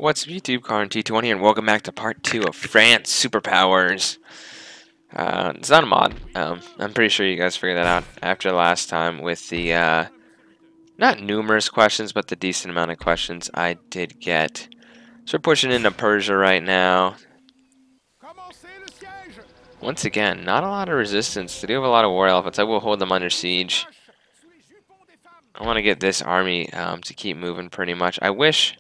What's up, YouTube? Car T20, and welcome back to part 2 of France Superpowers. It's not a mod. I'm pretty sure you guys figured that out after last time with the, not numerous questions, but the decent amount of questions I did get. So we're pushing into Persia right now. Once again, not a lot of resistance. They do have a lot of war elephants. I will hold them under siege. I want to get this army to keep moving pretty much. I wish...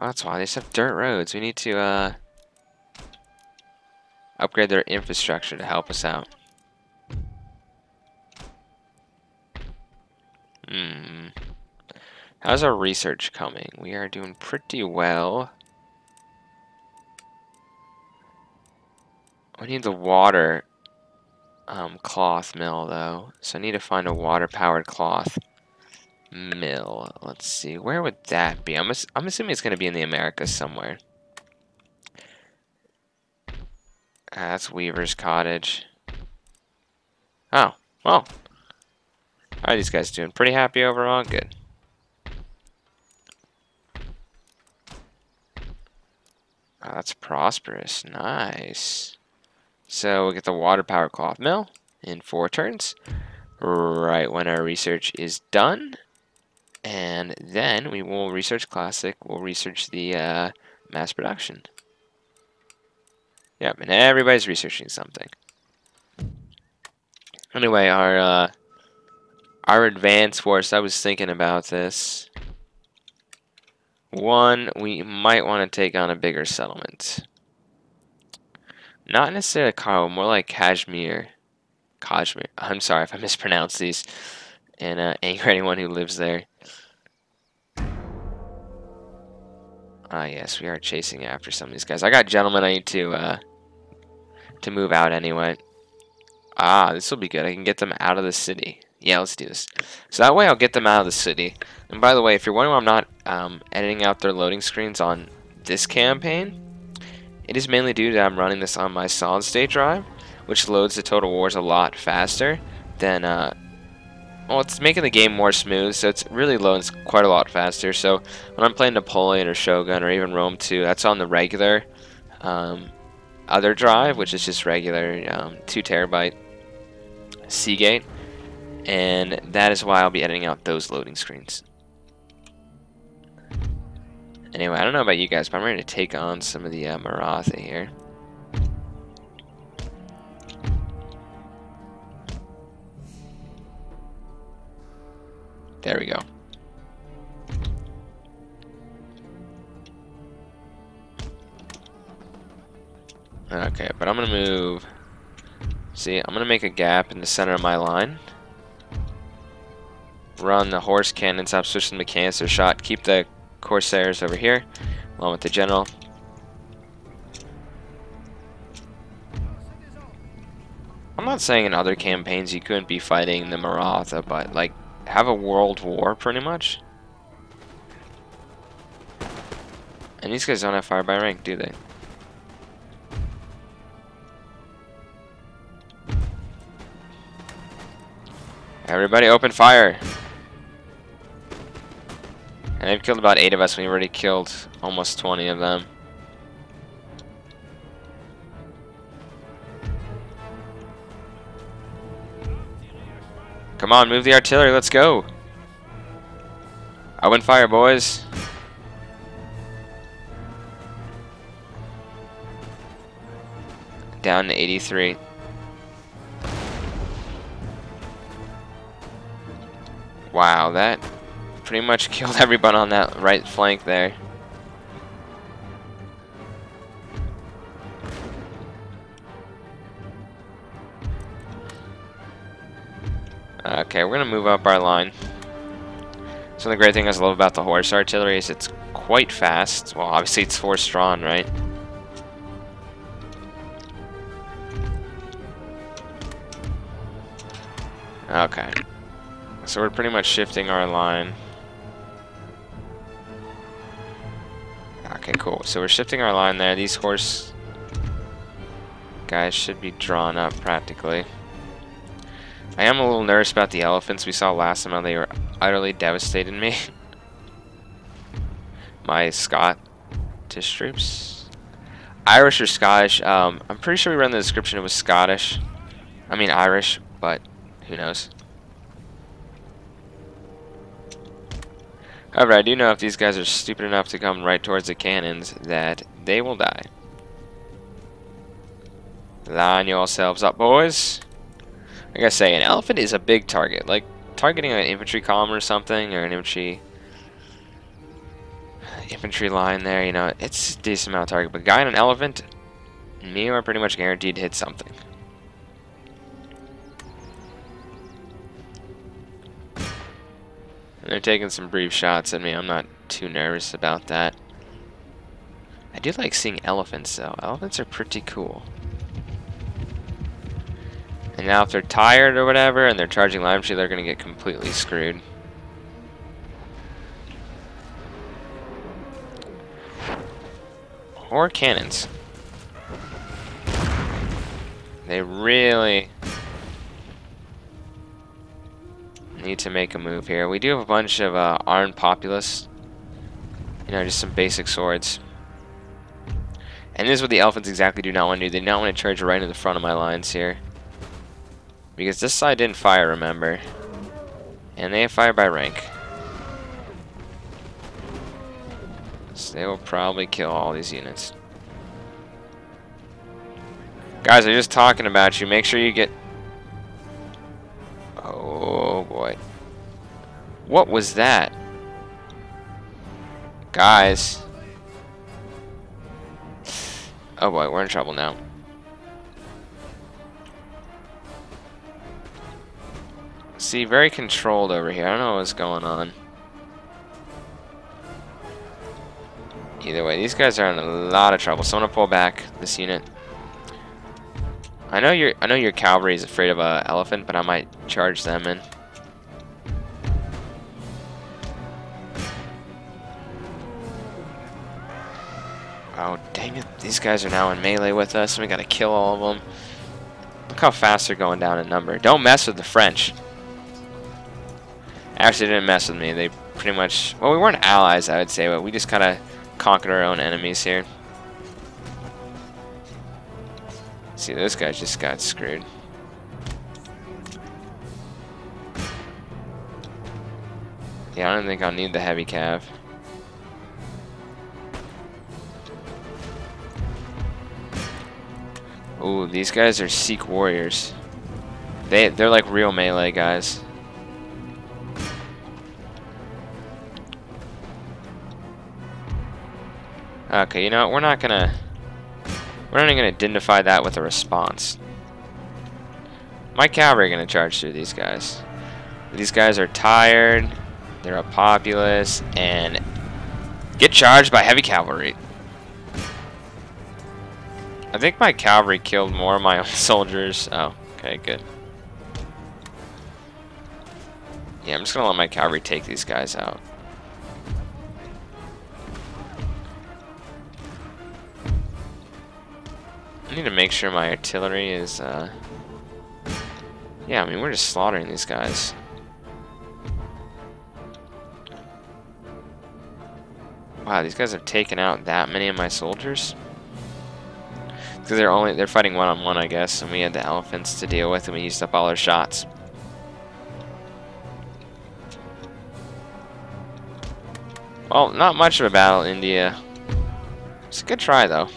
Oh, that's why they just have dirt roads. We need to upgrade their infrastructure to help us out. How's our research coming? We are doing pretty well. We need the water cloth mill, though. So I need to find a water-powered cloth mill. Let's see. Where would that be? I'm assuming it's going to be in the Americas somewhere. That's Weaver's Cottage. Oh, well. How are these guys doing? Pretty happy overall? Good. Oh, that's prosperous. Nice. So we'll get the water power cloth mill in 4 turns. Right when our research is done. And then we will research classic. We'll research the mass production. Yep, and everybody's researching something. Anyway, our advanced force, I was thinking about this. One, we might want to take on a bigger settlement. Not necessarily Karo, more like Kashmir. Kashmir. I'm sorry if I mispronounced these. And anger anyone who lives there. Ah, yes, we are chasing after some of these guys. I got gentlemen I need to move out anyway. Ah, this will be good. I can get them out of the city. Yeah, let's do this. So that way I'll get them out of the city. And by the way, if you're wondering why I'm not editing out their loading screens on this campaign, it is mainly due to I'm running this on my solid state drive, which loads the Total Wars a lot faster than, well, it's making the game more smooth, so it really loads quite a lot faster. So when I'm playing Napoleon or Shogun or even Rome 2, that's on the regular other drive, which is just regular 2 terabyte Seagate. And that is why I'll be editing out those loading screens. Anyway, I don't know about you guys, but I'm ready to take on some of the Maratha here. There we go. Okay, but I'm going to move... See, I'm going to make a gap in the center of my line. Run the horse cannons up, switch them to canister shot. Keep the Corsairs over here, along with the general. I'm not saying in other campaigns you couldn't be fighting the Maratha, but, like, have a world war, pretty much. And these guys don't have fire by rank, do they? Everybody open fire! And they've killed about 8 of us, and we've already killed almost 20 of them. Come on, move the artillery, let's go! Open fire, boys! Down to 83. Wow, that pretty much killed everyone on that right flank there. Okay, we're gonna move up our line. So the great thing I love about the horse artillery is it's quite fast. Well, obviously it's 4 strong, right? Okay. So we're pretty much shifting our line. Okay, cool. So we're shifting our line there. These horse guys should be drawn up practically. I am a little nervous about the elephants. We saw last time how they were utterly devastating me. my Scottish troops. Irish or Scottish. I'm pretty sure we read in the description it was Scottish. I mean Irish, but who knows. However, I do know if these guys are stupid enough to come right towards the cannons, that they will die. Line yourselves up, boys. Like I say, an elephant is a big target. Like, targeting an infantry column or something, or an infantry line there, you know, it's a decent amount of target. But a guy on an elephant, me are pretty much guaranteed to hit something. And they're taking some brief shots at me. I'm not too nervous about that. I do like seeing elephants, though. Elephants are pretty cool. And now if they're tired or whatever, and they're charging line infantry, they're going to get completely screwed. Or cannons. They really need to make a move here. We do have a bunch of armed populace. You know, just some basic swords. And this is what the elephants exactly do not want to do. They do not want to charge right into the front of my lines here. Because this side didn't fire, remember. And they fire by rank. So they will probably kill all these units. Guys, I'm just talking about you. Make sure you get... Oh, boy. What was that? Guys. Oh, boy, we're in trouble now. See, very controlled over here. I don't know what's going on. Either way, these guys are in a lot of trouble. So I'm gonna pull back this unit. I know your cavalry is afraid of an elephant, but I might charge them in. Oh, dang it. These guys are now in melee with us, and we gotta kill all of them. Look how fast they're going down in number. Don't mess with the French. Actually, they didn't mess with me. They pretty much... Well, we weren't allies, I would say, but we just kind of conquered our own enemies here. See, those guys just got screwed. Yeah, I don't think I'll need the heavy cav. Ooh, these guys are Sikh warriors. They're like real melee guys. Okay, you know what? We're not even gonna dignify that with a response. My cavalry are gonna charge through these guys. These guys are tired. They're a populace and get charged by heavy cavalry. I think my cavalry killed more of my own soldiers. Oh, okay, good. Yeah, I'm just gonna let my cavalry take these guys out. I need to make sure my artillery is, yeah, I mean, we're just slaughtering these guys. Wow, these guys have taken out that many of my soldiers? Because they're fighting one-on-one, I guess, and we had the elephants to deal with, and we used up all our shots. Well, not much of a battle, India. It's a good try, though.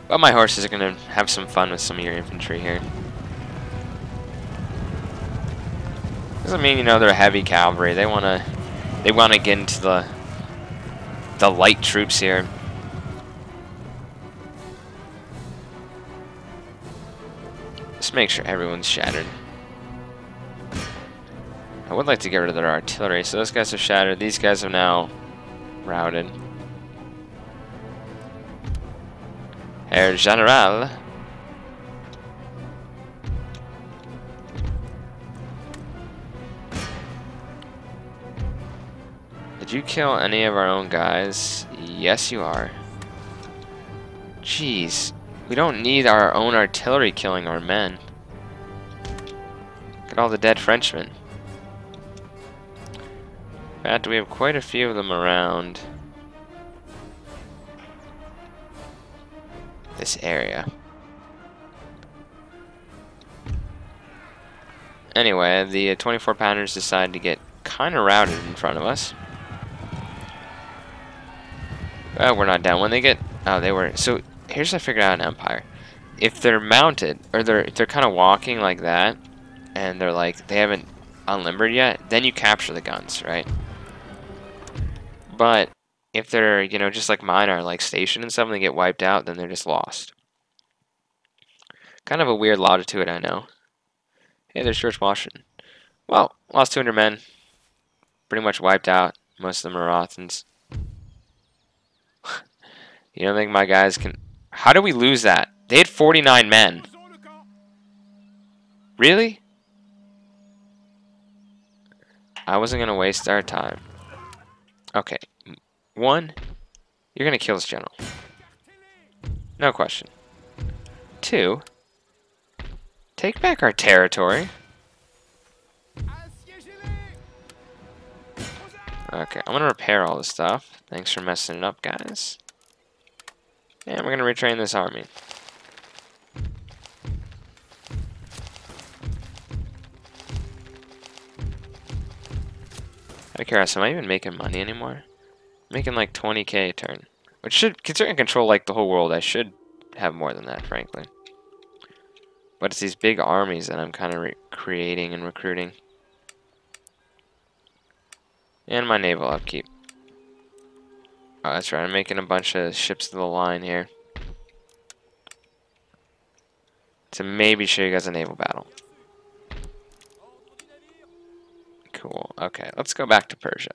But my horses are going to have some fun with some of your infantry here. Doesn't mean, you know, they're heavy cavalry. They want to get into the light troops here. Just make sure everyone's shattered. I would like to get rid of their artillery. So those guys are shattered. These guys are now routed. Herr General. Did you kill any of our own guys? Yes, you are. Jeez. We don't need our own artillery killing our men. Look at all the dead Frenchmen. In fact, we have quite a few of them around this area. Anyway, the 24 pounders decided to get kind of routed in front of us. Well, we're not down. When they get... Oh, they were... So, here's how I figured out an empire. If they're mounted, or they're kind of walking like that, and they're like, they haven't unlimbered yet, then you capture the guns, right? But if they're, you know, just like mine are like stationed and stuff, and they get wiped out, then they're just lost. Kind of a weird law to it, I know. Hey, there's George Washington. Well, lost 200 men. Pretty much wiped out. Most of them are Marathans. You don't think my guys can... How did we lose that? They had 49 men. Really? I wasn't going to waste our time. Okay. 1, you're going to kill this general. No question. 2, take back our territory. Okay, I'm going to repair all this stuff. Thanks for messing it up, guys. And we're going to retrain this army. Out of curiosity, am I even making money anymore? I'm making like 20k a turn. Which should, considering I control like the whole world, I should have more than that, frankly. But it's these big armies that I'm kind of creating and recruiting. And my naval upkeep. Oh, that's right, I'm making a bunch of ships to the line here. To maybe show you guys a naval battle. Cool, okay, let's go back to Persia.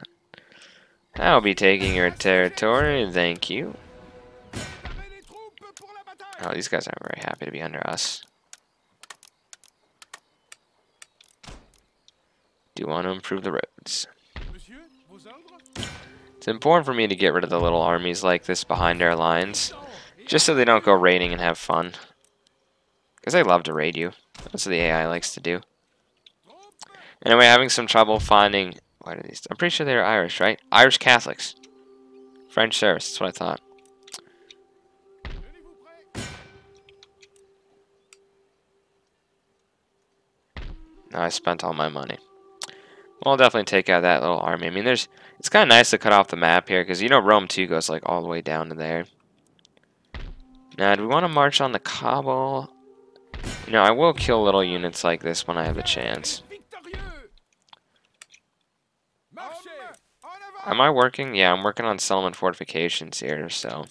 I'll be taking your territory, thank you. Oh, these guys aren't very happy to be under us. Do want to improve the roads. It's important for me to get rid of the little armies like this behind our lines, just so they don't go raiding and have fun. Because they love to raid you. That's what the AI likes to do. Anyway, having some trouble finding... What are these? I'm pretty sure they're Irish, right? Irish Catholics. French service, that's what I thought. Now I spent all my money. Well, I'll definitely take out that little army. I mean, it's kind of nice to cut off the map here, because you know Rome 2 goes like all the way down to there. Now, do we want to march on the Kabul? You know, I will kill little units like this when I have the chance. Am I working? Yeah, I'm working on settlement fortifications here, so...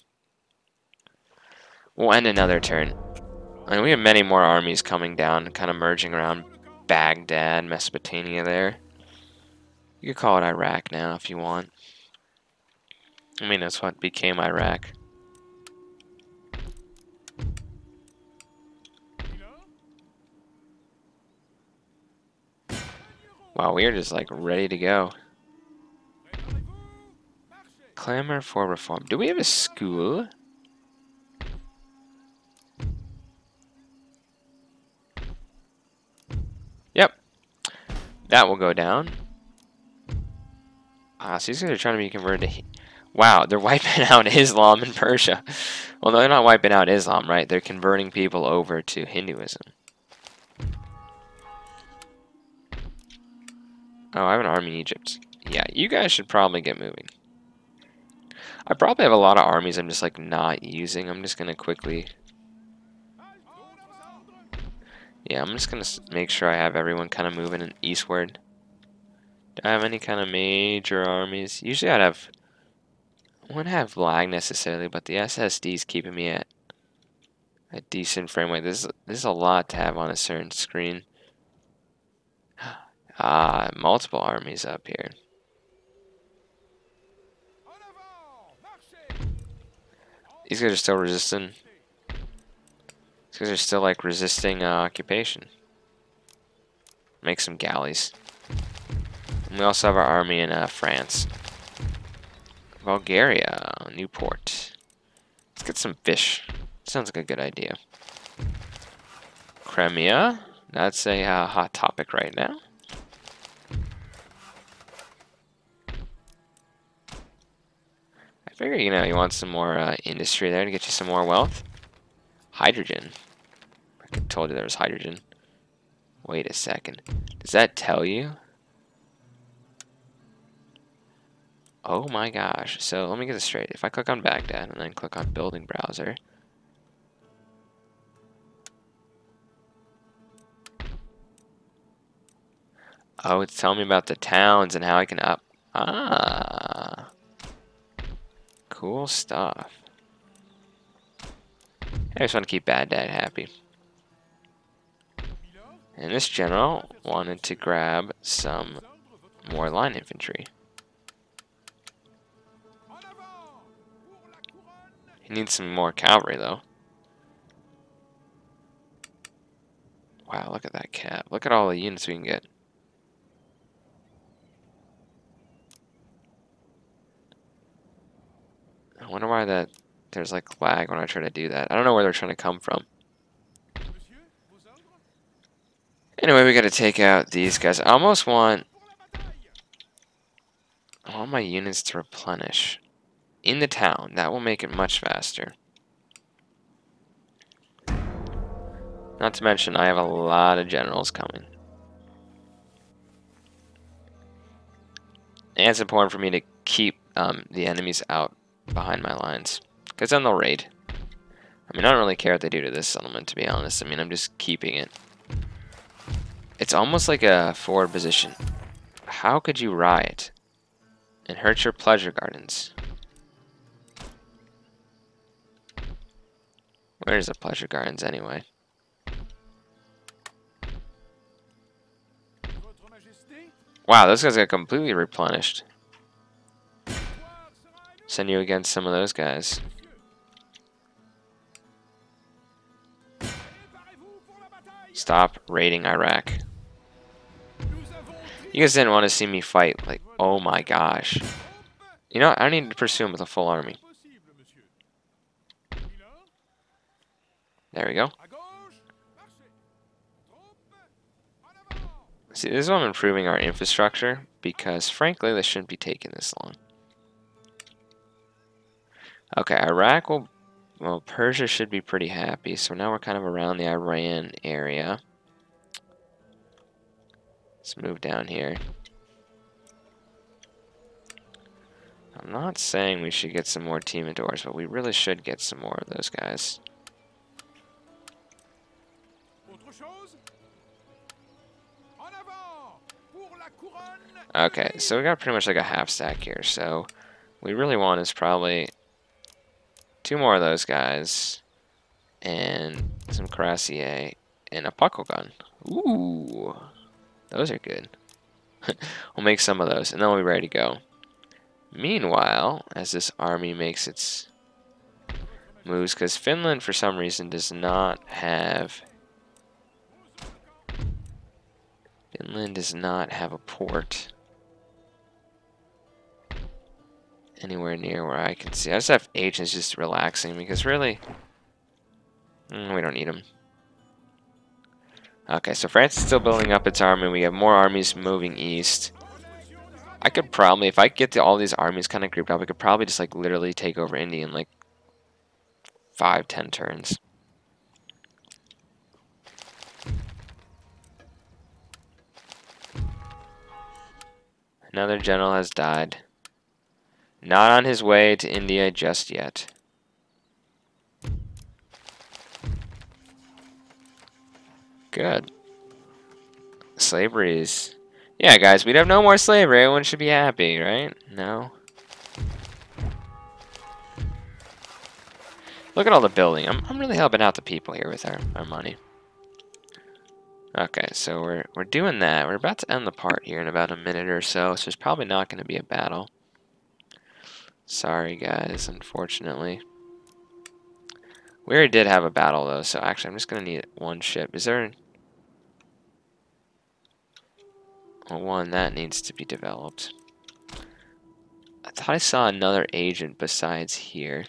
We'll end another turn. And we have many more armies coming down, kind of merging around Baghdad, Mesopotamia there. You could call it Iraq now if you want. I mean, that's what became Iraq. Wow, we are just like ready to go. Clamor for reform. Do we have a school? Yep. That will go down. Ah, so these guys are trying to be converted to... Wow, they're wiping out Islam in Persia. Well, no, they're not wiping out Islam, right? They're converting people over to Hinduism. Oh, I have an army in Egypt. Yeah, you guys should probably get moving. I probably have a lot of armies I'm just like not using. I'm just going to quickly... Yeah, I'm just going to make sure I have everyone kind of moving in eastward. Do I have any kind of major armies? Usually I'd have... I wouldn't have lag necessarily, but the SSD is keeping me at a decent frame rate. This is a lot to have on a certain screen. Multiple armies up here. These guys are still resisting. These guys are still like resisting occupation. Make some galleys. And we also have our army in France. Bulgaria, Newport. Let's get some fish. Sounds like a good idea. Crimea. That's a hot topic right now. Figure, you know, you want some more industry there to get you some more wealth. Hydrogen. I told you there was hydrogen. Wait a second. Does that tell you? Oh my gosh. So let me get this straight. If I click on Baghdad and then click on building browser. Oh, it's telling me about the towns and how I can up. Ah. Cool stuff. I just want to keep Baghdad happy. And this general wanted to grab some more line infantry. He needs some more cavalry, though. Wow, look at that cap. Look at all the units we can get. I wonder why there's like lag when I try to do that. I don't know where they're trying to come from. Anyway, we got to take out these guys. I want my units to replenish in the town. That will make it much faster. Not to mention, I have a lot of generals coming. And it's important for me to keep the enemies out behind my lines, because then they'll raid. I mean, I don't really care what they do to this settlement, to be honest. I mean, I'm just keeping it. It's almost like a forward position. How could you riot and hurt your pleasure gardens? Where's the pleasure gardens anyway? Wow, those guys got completely replenished. Send you against some of those guys. Stop raiding Iraq. You guys didn't want to see me fight. Like, oh my gosh. You know, I need to pursue him with a full army. There we go. See, this is why I'm improving our infrastructure, because frankly, this shouldn't be taking this long. Okay, Iraq will... Well, Persia should be pretty happy, so now we're kind of around the Iran area. Let's move down here. I'm not saying we should get some more Teamidors, but we really should get some more of those guys. Okay, so we got pretty much like a half stack here, so we really want is probably 2 more of those guys, and some Cuirassier, and a Puckle gun. Ooh, those are good. We'll make some of those, and then we'll be ready to go. Meanwhile, as this army makes its moves, because Finland, for some reason, does not have... Finland does not have a port anywhere near where I can see. I just have agents just relaxing, because really, we don't need them. Okay, so France is still building up its army. We have more armies moving east. I could probably, if I get all these armies kind of grouped up, I could probably just like literally take over India in like 5-10 turns. Another general has died. Not on his way to India just yet. Good. Slavery is... Yeah, guys, we'd have no more slavery. Everyone should be happy, right? No. Look at all the building. I'm really helping out the people here with our money. Okay, so we're doing that. We're about to end the part here in about a minute or so, so there's probably not going to be a battle. Sorry, guys, unfortunately. We already did have a battle, though, so actually I'm just going to need 1 ship. Is there... Well, 1, that needs to be developed. I thought I saw another agent besides here.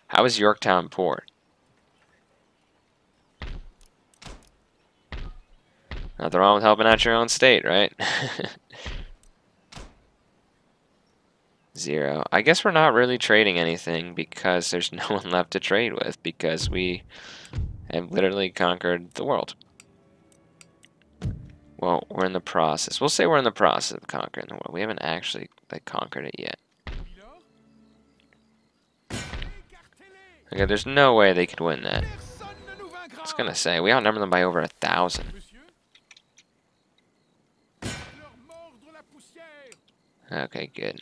How is Yorktown Port? Nothing wrong with helping out your own state, right? 0. I guess we're not really trading anything because there's no one left to trade with because we have literally conquered the world. Well, we're in the process. We'll say we're in the process of conquering the world. We haven't actually like conquered it yet. Okay, there's no way they could win that. I was gonna say, we outnumber them by over 1,000. Okay, good.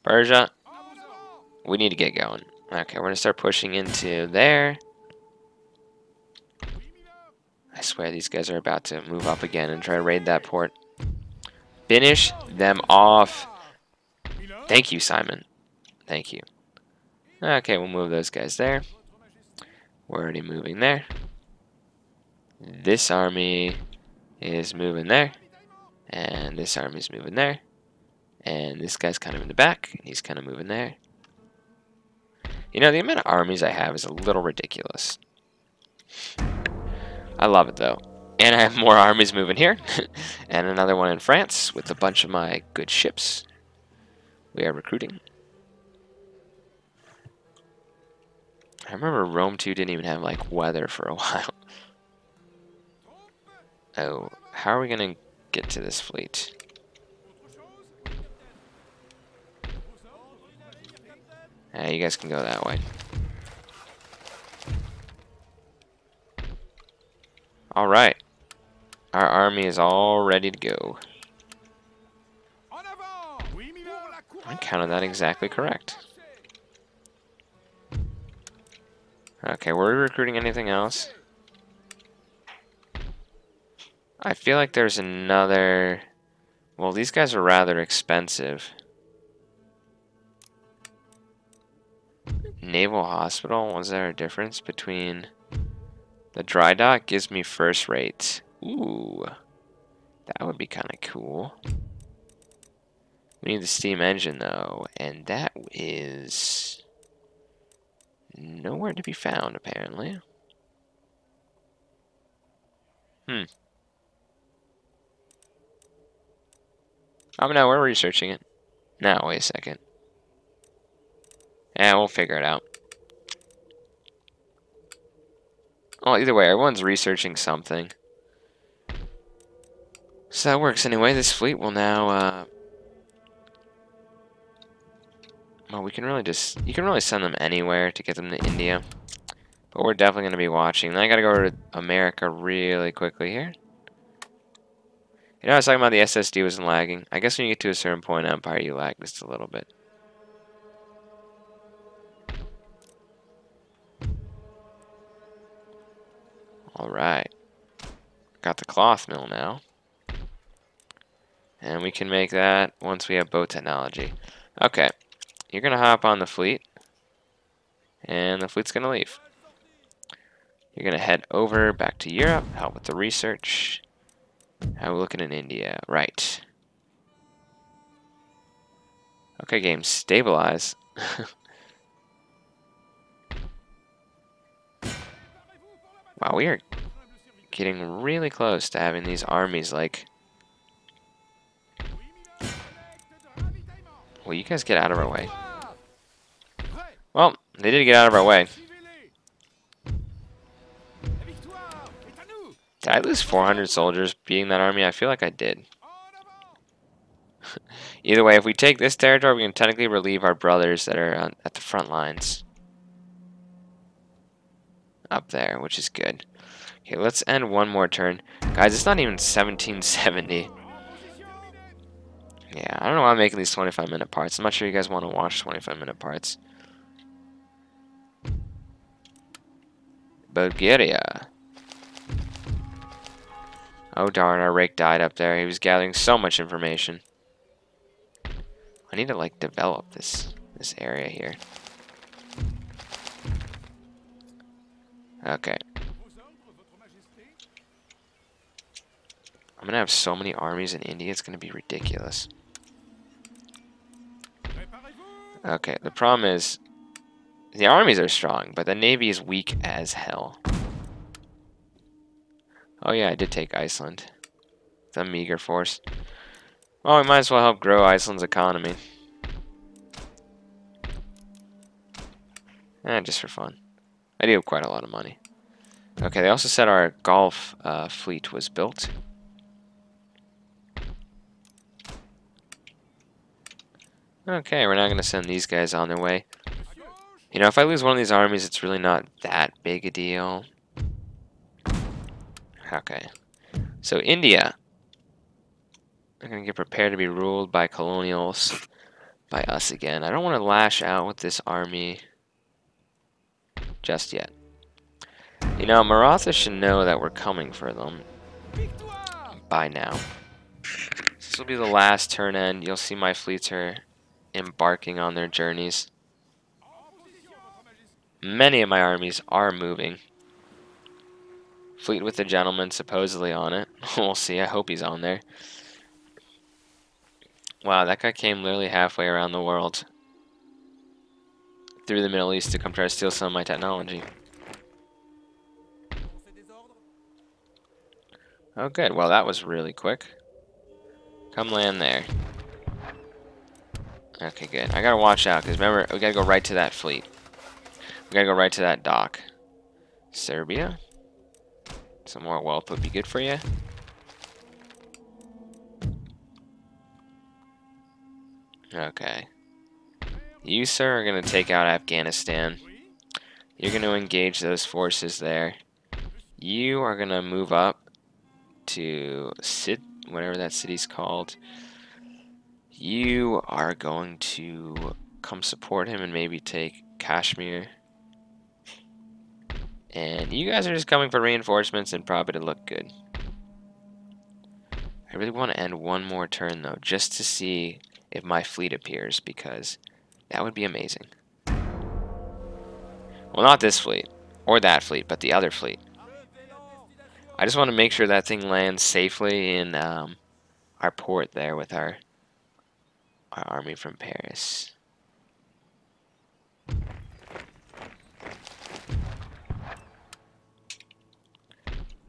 Persia, we need to get going. Okay, we're gonna start pushing into there. I swear these guys are about to move up again and try to raid that port. Finish them off. Thank you, Simon. Thank you. Okay, we'll move those guys there. We're already moving there. This army is moving there. And this army's moving there. And this guy's kind of in the back. He's kind of moving there. You know, the amount of armies I have is a little ridiculous. I love it, though. And I have more armies moving here. And another one in France with a bunch of my good ships. We are recruiting. I remember Rome 2 didn't even have, like, weather for a while. Oh, how are we going to get to this fleet? You guys can go that way. Alright. Our army is all ready to go. I counted that exactly correct. Okay, were we recruiting anything else? I feel like there's another... Well, these guys are rather expensive. Naval Hospital? Was there a difference between... The dry dock gives me first rate. Ooh. That would be kind of cool. We need the steam engine, though. And that is... nowhere to be found, apparently. Oh, no, we're researching it. Now, wait a second. Yeah, we'll figure it out. Well, either way, everyone's researching something. So that works anyway. This fleet will now, well, we can really just... You can really send them anywhere to get them to India. But we're definitely going to be watching. Then I got to go to America really quickly here. You know, I was talking about the SSD wasn't lagging. I guess when you get to a certain point in Empire, you lag just a little bit. Alright. Got the cloth mill now. And we can make that once we have boat technology. Okay. You're going to hop on the fleet. And the fleet's going to leave. You're going to head over back to Europe, help with the research. How are we looking in India? Right. Okay, game, stabilize. Wow, we are getting really close to having these armies, like... Well, you guys get out of our way. Well, they did get out of our way. Did I lose 400 soldiers beating that army? I feel like I did. Either way, if we take this territory, we can technically relieve our brothers that are at the front lines. Up there, which is good. Okay, let's end one more turn. Guys, it's not even 1770. Yeah, I don't know why I'm making these 25-minute parts. I'm not sure you guys want to watch 25-minute parts. Bulgaria. Oh darn, our rake died up there. He was gathering so much information. I need to, like, develop this area here. Okay. I'm gonna have so many armies in India, it's gonna be ridiculous. Okay, the problem is, the armies are strong, but the navy is weak as hell. Oh yeah, I did take Iceland. The meager force. Well, we might as well help grow Iceland's economy. Just for fun. I do have quite a lot of money. Okay, they also said our Gulf fleet was built. Okay, we're now going to send these guys on their way. You know, if I lose one of these armies, it's really not that big a deal. Okay. So, India. They're going to get prepared to be ruled by colonials. By us again. I don't want to lash out with this army just yet. You know, Maratha should know that we're coming for them by now. This will be the last turn end. You'll see my fleets are embarking on their journeys. Many of my armies are moving. Fleet with the gentleman supposedly on it. We'll see. I hope he's on there. Wow, that guy came literally halfway around the world. Through the Middle East to come try to steal some of my technology. Oh, good. Well, that was really quick. Come land there. Okay, good. I gotta watch out, because remember, we gotta go right to that fleet. We gotta go right to that dock. Serbia? Some more wealth would be good for you. Okay. You, sir, are gonna take out Afghanistan. You're gonna engage those forces there. You are gonna move up to whatever that city's called. You are going to come support him and maybe take Kashmir. And you guys are just coming for reinforcements and probably to look good. I really want to end one more turn though, just to see if my fleet appears, because that would be amazing. Well, not this fleet, or that fleet, but the other fleet. I just want to make sure that thing lands safely in our port there with our army from Paris.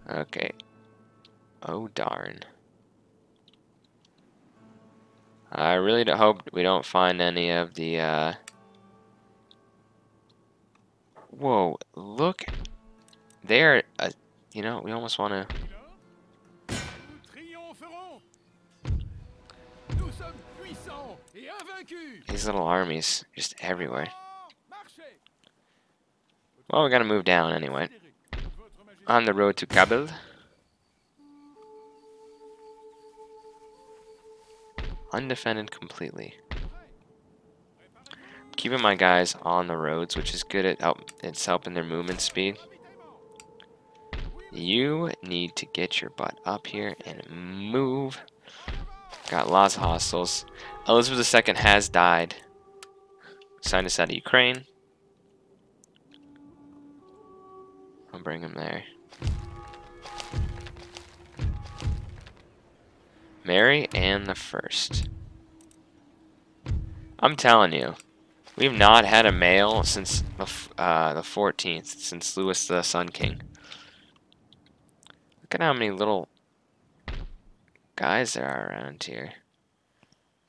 Okay. Oh, darn. I really hope we don't find any of the, Whoa, look. They're, you know, we almost want to... These little armies, just everywhere. Well, we gotta move down anyway. On the road to Kabul. Undefended completely. Keeping my guys on the roads, which is good at it's helping their movement speed. You need to get your butt up here and move. Got lots of hostiles. Elizabeth II has died. Signed us out of Ukraine. I'll bring him there. Mary Ann the First. I'm telling you, we've not had a male since the 14th, since Louis the Sun King. Look at how many little guys there are around here.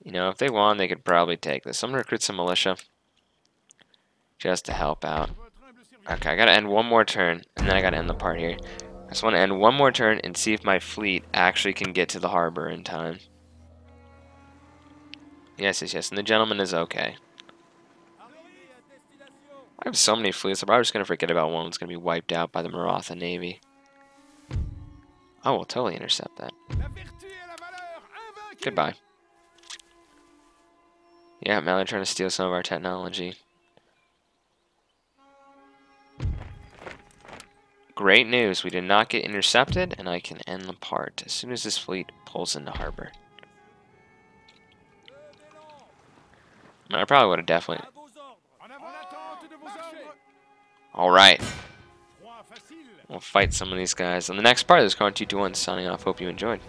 You know, if they won, they could probably take this. I'm gonna recruit some militia just to help out. Okay, I gotta end one more turn, and then I gotta end the part here. I just want to end one more turn and see if my fleet actually can get to the harbor in time. Yes, yes, yes. And the gentleman is okay. I have so many fleets. I'm probably just going to forget about one that's going to be wiped out by the Maratha Navy. Oh, we'll totally intercept that. Goodbye. Yeah, now they're trying to steal some of our technology. Great news, we did not get intercepted, and I can end the part as soon as this fleet pulls into harbor. I probably would have definitely... Alright. We'll fight some of these guys. On the next part of this, Car 221 signing off. Hope you enjoyed.